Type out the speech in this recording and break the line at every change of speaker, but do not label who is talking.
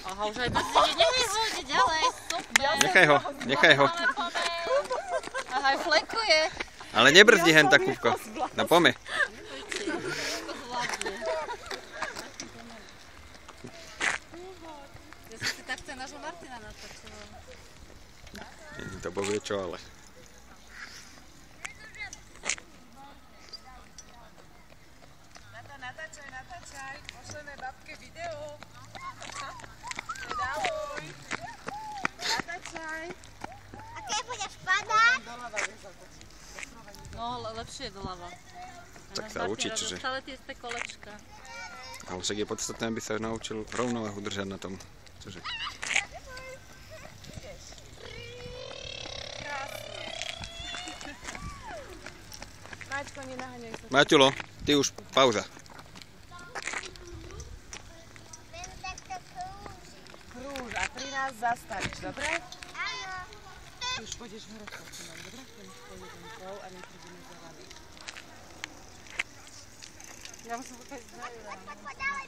Aha, už aj brzdí, nechaj ho, ide ďalej, super.
Nechaj ho.
Aha, aj flekuje.
Ale nebrzdi hen tak, Kupko. No pome.
Ja som si takto nášho Martina natočila.
To bovie čo, ale...
Natáčaj, pošleme babke video. Nedávoj. Natáčaj.
A keď budeš padať?
Doľava vieš zatočiť.
No, lepšie je doľava.
Tak sa učí, čiže...
Stále tie isté kolečka.
Ale však je podstatné, aby sa naučil rovnováhu držať na tom. Čože?
Maťko, nenaháňaj sa.
Maťulo, ty už pauza.
Len takto krúži.
Krúž a pri nás zastavíš, dobre?
Áno.
Ty už pôjdeš hore s synom, dobre? Ten už pôjde ten kol a my prídeme za vami. Ja musím pokaziť za Jura.
Tak poď ďalej,